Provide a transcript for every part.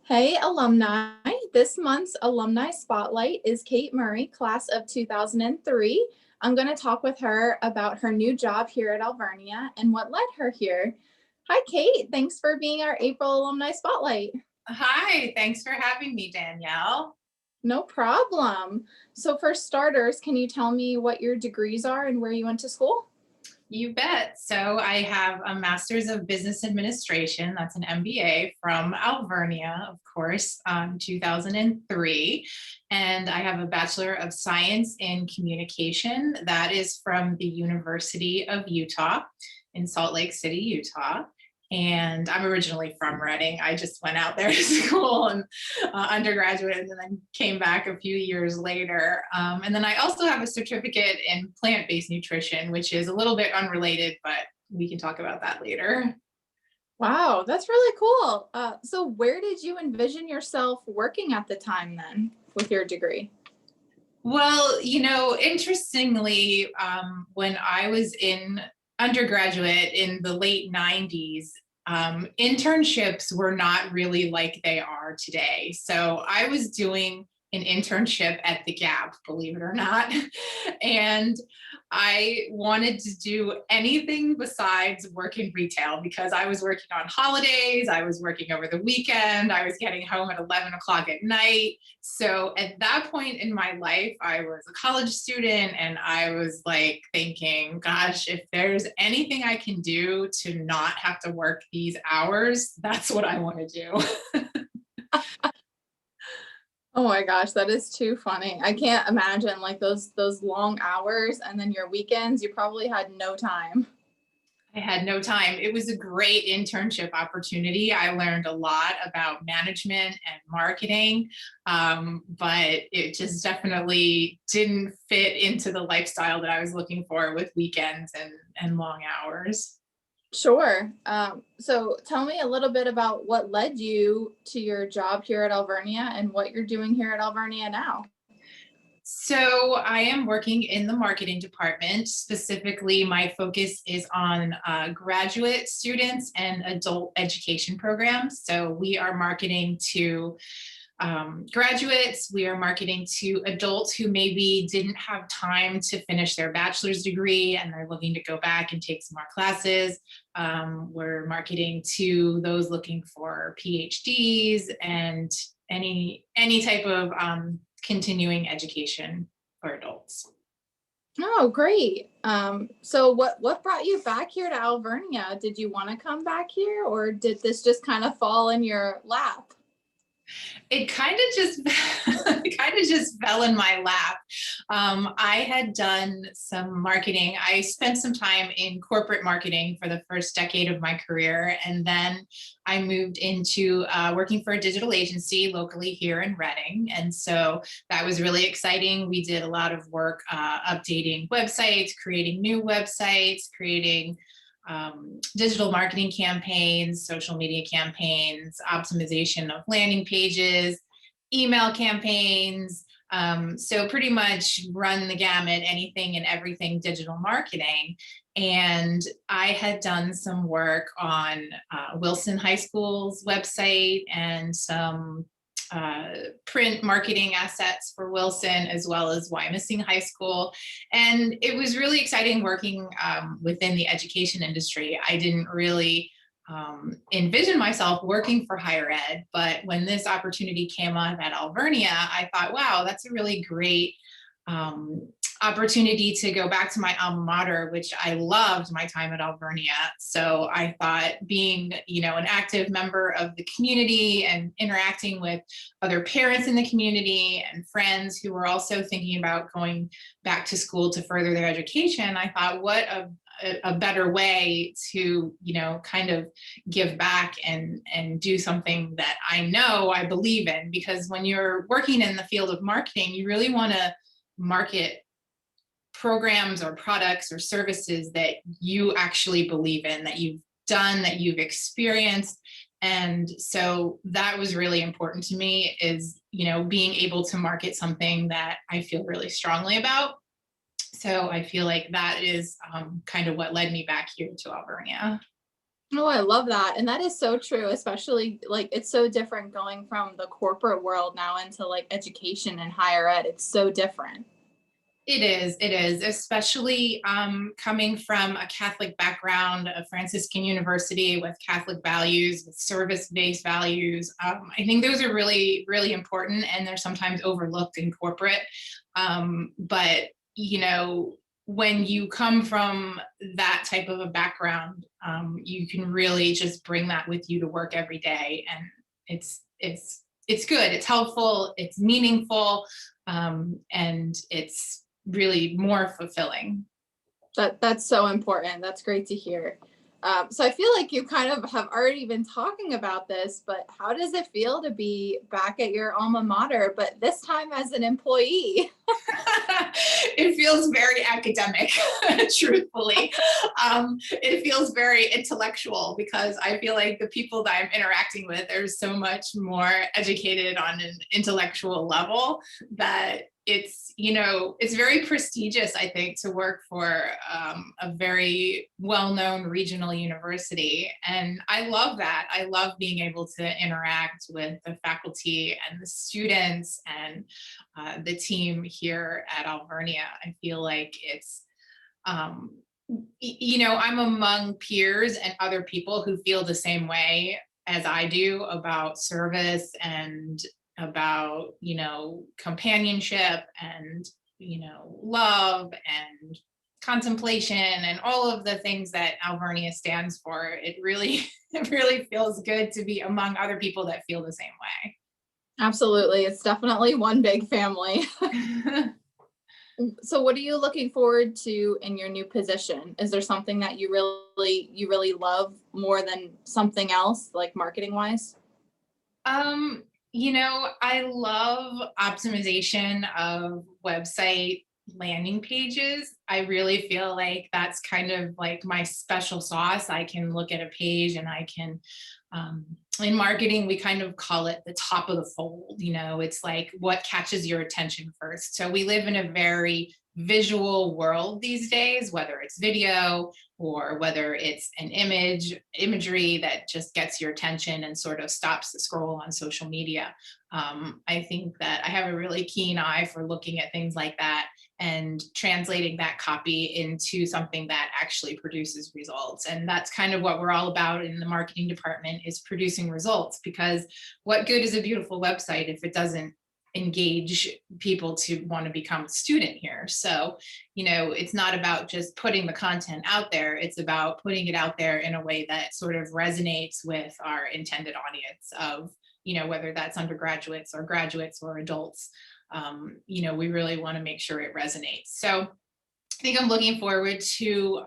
Hey, alumni. This month's alumni spotlight is Kate Murray, class of 2003. I'm going to talk with her about her new job here at Alvernia and what led her here. Hi, Kate. Thanks for being our April alumni spotlight. Hi, thanks for having me, Danielle. No problem. So, for starters, can you tell me what your degrees are and where you went to school? You bet. So I have a Master's of Business Administration. That's an MBA from Alvernia, of course, 2003. And I have a Bachelor of Science in Communication. That is from the University of Utah in Salt Lake City, Utah. And I'm originally from Reading. I just went out there to school and undergraduate and then came back a few years later. And then I also have a certificate in plant-based nutrition, which is a little bit unrelated, but we can talk about that later. Wow, that's really cool. So, where did you envision yourself working at the time then with your degree? Well, interestingly, when I was in undergraduate in the late 90s, internships were not really like they are today. So I was doing an internship at the Gap, believe it or not. And I wanted to do anything besides work in retail because I was working on holidays, I was working over the weekend, I was getting home at 11 o'clock at night. So at that point in my life, I was a college student and I was like thinking, gosh, if there's anything I can do to not have to work these hours, that's what I want to do. Oh my gosh, that is too funny. I can't imagine like those long hours and then your weekends, you probably had no time. I had no time. It was a great internship opportunity. I learned a lot about management and marketing, but it just definitely didn't fit into the lifestyle that I was looking for with weekends and long hours. Sure. So tell me a little bit about what led you to your job here at Alvernia and what you're doing here at Alvernia now. So I am working in the marketing department. Specifically, my focus is on graduate students and adult education programs. So we are marketing to graduates, we are marketing to adults who maybe didn't have time to finish their bachelor's degree and they're looking to go back and take some more classes. We're marketing to those looking for PhDs and any type of continuing education for adults. Oh, great. So what brought you back here to Alvernia? Did you want to come back here or did this just kind of fall in your lap? It kind of just it kind of just fell in my lap. I had done some marketing. I spent some time in corporate marketing for the first decade of my career, and then I moved into working for a digital agency locally here in Reading, and so that was really exciting. We did a lot of work updating websites, creating new websites, creating digital marketing campaigns, social media campaigns, optimization of landing pages, email campaigns. So pretty much run the gamut, anything and everything digital marketing. And I had done some work on Wilson High School's website and some print marketing assets for Wilson as well as Wyomissing High School. And it was really exciting working within the education industry. I didn't really envision myself working for higher ed, but when this opportunity came up at Alvernia, I thought, wow, that's a really great opportunity to go back to my alma mater, which I loved my time at Alvernia. So I thought being, an active member of the community and interacting with other parents in the community and friends who were also thinking about going back to school to further their education, I thought, what a better way to, kind of give back and do something that I know I believe in. Because when you're working in the field of marketing, you really want to market programs or products or services that you actually believe in, that you've done, that you've experienced. And so that was really important to me is, being able to market something that I feel really strongly about. So I feel like that is kind of what led me back here to Alvernia. Oh, I love that. And that is so true, especially like it's so different going from the corporate world now into like education and higher ed. It's so different. It is, especially coming from a Catholic background, a Franciscan university with Catholic values, with service-based values. I think those are really, really important, and they're sometimes overlooked in corporate. But you know, when you come from that type of a background, you can really just bring that with you to work every day, and it's good. It's helpful. It's meaningful, and it's really more fulfilling. That's so important. That's great to hear. So I feel like you kind of have already been talking about this, but how does it feel to be back at your alma mater, but this time as an employee? It feels very academic, truthfully. It feels very intellectual because I feel like the people that I'm interacting with are so much more educated on an intellectual level that it's very prestigious, I think, to work for a very well-known regional university. And I love that. I love being able to interact with the faculty and the students and the team here at Alvernia. I feel like it's, I'm among peers and other people who feel the same way as I do about service and about, companionship and, love and contemplation and all of the things that Alvernia stands for. It really, it really feels good to be among other people that feel the same Absolutely. It's definitely one big family. way. So what are you looking forward to in your new position? Is there something that you really love more than something else, like marketing wise? I love optimization of website landing pages. I really feel like that's kind of like my special sauce. I can look at a page and I can, in marketing, we kind of call it the top of the fold. It's like what catches your attention first. So we live in a very visual world these days, whether it's video or whether it's an imagery that just gets your attention and sort of stops the scroll on social media. I think that I have a really keen eye for looking at things like that and translating that copy into something that actually produces results. And that's kind of what we're all about in the marketing department, is producing results, because what good is a beautiful website if it doesn't engage people to want to become a student here? So, it's not about just putting the content out there. It's about putting it out there in a way that sort of resonates with our intended audience of, whether that's undergraduates or graduates or adults. We really want to make sure it resonates. So I think I'm looking forward to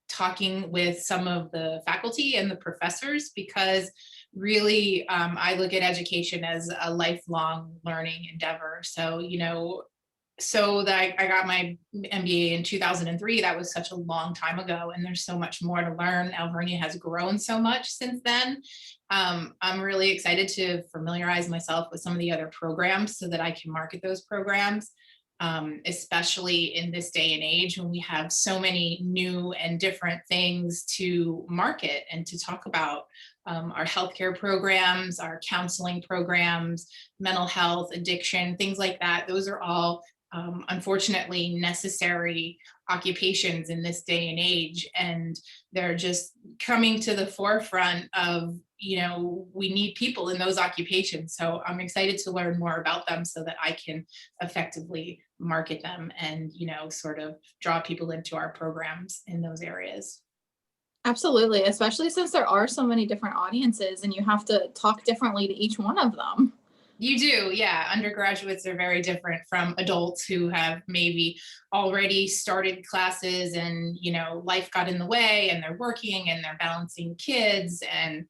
talking with some of the faculty and the professors, because really I look at education as a lifelong learning endeavor. So that I got my MBA in 2003. That was such a long time ago, and there's so much more to learn. Alvernia has grown so much since then. I'm really excited to familiarize myself with some of the other programs so that I can market those programs, especially in this day and age when we have so many new and different things to market and to talk about. Our healthcare programs, our counseling programs, mental health, addiction, things like that. Those are all unfortunately necessary occupations in this day and age, and they're just coming to the forefront of, we need people in those occupations. So I'm excited to learn more about them so that I can effectively market them and, sort of draw people into our programs in those areas. Absolutely, especially since there are so many different audiences and you have to talk differently to each one of them. You do, yeah. Undergraduates are very different from adults who have maybe already started classes and, life got in the way and they're working and they're balancing kids and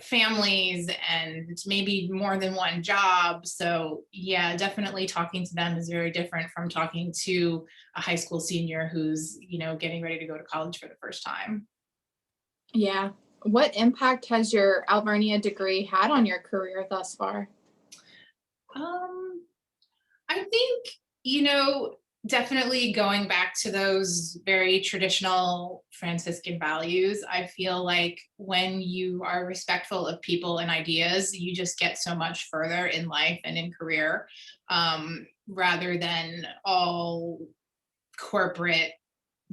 families and maybe more than one job. So, yeah, definitely talking to them is very different from talking to a high school senior who's, getting ready to go to college for the first time. Yeah. What impact has your Alvernia degree had on your career thus far? Um, I think, you know, Definitely going back to those very traditional Franciscan values. I feel like when you are respectful of people and ideas, you just get so much further in life and in career, rather than all corporate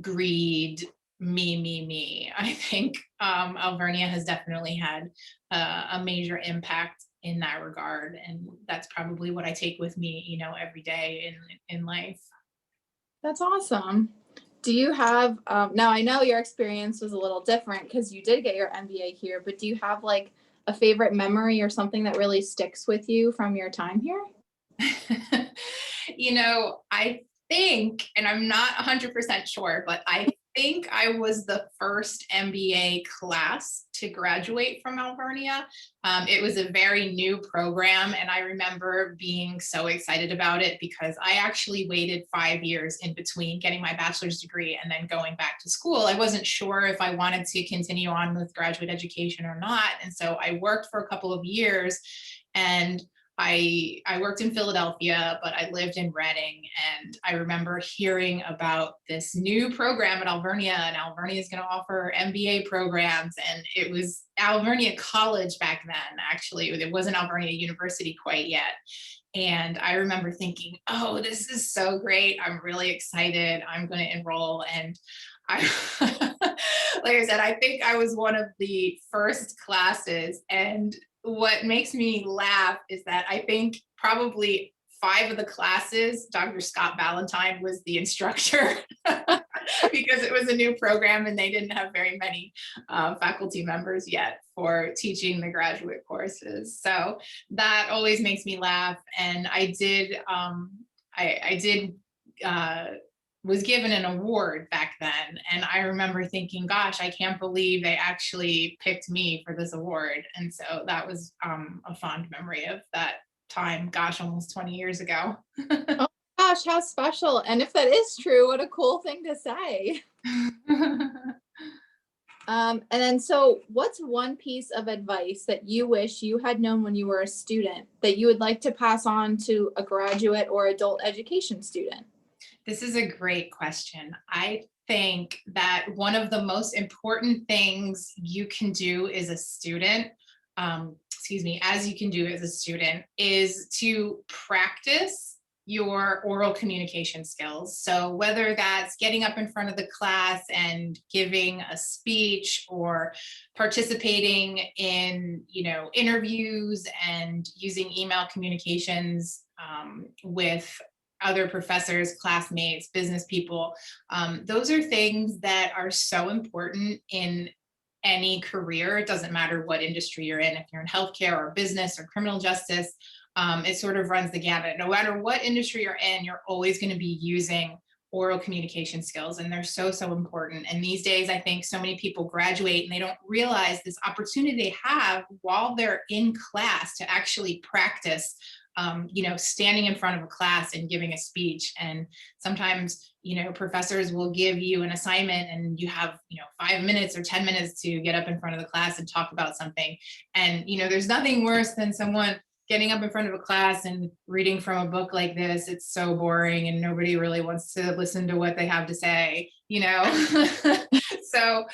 greed, me. I think Alvernia has definitely had a major impact in that regard. And that's probably what I take with me, every day in life. That's awesome. Do you have, now I know your experience was a little different because you did get your MBA here, but do you have like a favorite memory or something that really sticks with you from your time here? I think, and I'm not 100% sure, but I think I was the first MBA class to graduate from Alvernia. It was a very new program, and I remember being so excited about it because I actually waited 5 years in between getting my bachelor's degree and then going back to school. I wasn't sure if I wanted to continue on with graduate education or not. And so I worked for a couple of years, and I worked in Philadelphia, but I lived in Reading, and I remember hearing about this new program at Alvernia, and Alvernia is going to offer MBA programs, and it was Alvernia College back then. Actually, it wasn't Alvernia University quite yet. And I remember thinking, oh, this is so great. I'm really excited. I'm going to enroll. And I, like I said, I think I was one of the first classes. And what makes me laugh is that I think probably 5 of the classes, Dr. Scott Ballantyne was the instructor because it was a new program and they didn't have very many faculty members yet for teaching the graduate courses. So that always makes me laugh. And I did, was given an award back then. And I remember thinking, gosh, I can't believe they actually picked me for this award. And so that was a fond memory of that time, gosh, almost 20 years ago. Oh gosh, how special. And if that is true, what a cool thing to say. And then, so what's one piece of advice that you wish you had known when you were a student that you would like to pass on to a graduate or adult education student? This is a great question. I think that one of the most important things you can do as a student, as you can do as a student, is to practice your oral communication skills. So whether that's getting up in front of the class and giving a speech, or participating in, interviews and using email communications with other professors, classmates, business people. Those are things that are so important in any career. It doesn't matter what industry you're in. If you're in healthcare or business or criminal justice, it sort of runs the gamut. No matter what industry you're in, you're always going to be using oral communication skills, and they're so important. And these days, I think so many people graduate and they don't realize this opportunity they have while they're in class to actually practice standing in front of a class and giving a speech. And sometimes, professors will give you an assignment and you have, 5 minutes or 10 minutes to get up in front of the class and talk about something. And, there's nothing worse than someone getting up in front of a class and reading from a book like this. It's so boring and nobody really wants to listen to what they have to say, So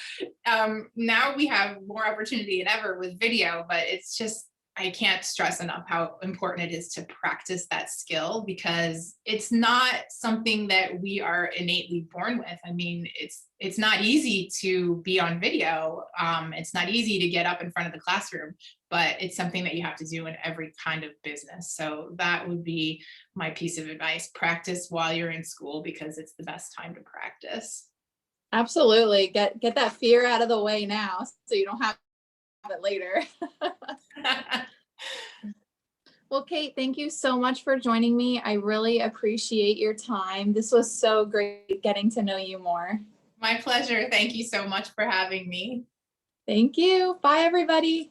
now we have more opportunity than ever with video, but it's just, I can't stress enough how important it is to practice that skill, because it's not something that we are innately born with. I mean, it's not easy to be on video. It's not easy to get up in front of the classroom, but it's something that you have to do in every kind of business. So that would be my piece of advice. Practice while you're in school, because it's the best time to practice. Absolutely. Get that fear out of the way now so you don't have it later. Well, Kate, thank you so much for joining me. I really appreciate your time. This was so great getting to know you more. My pleasure. Thank you so much for having me. Thank you. Bye, everybody.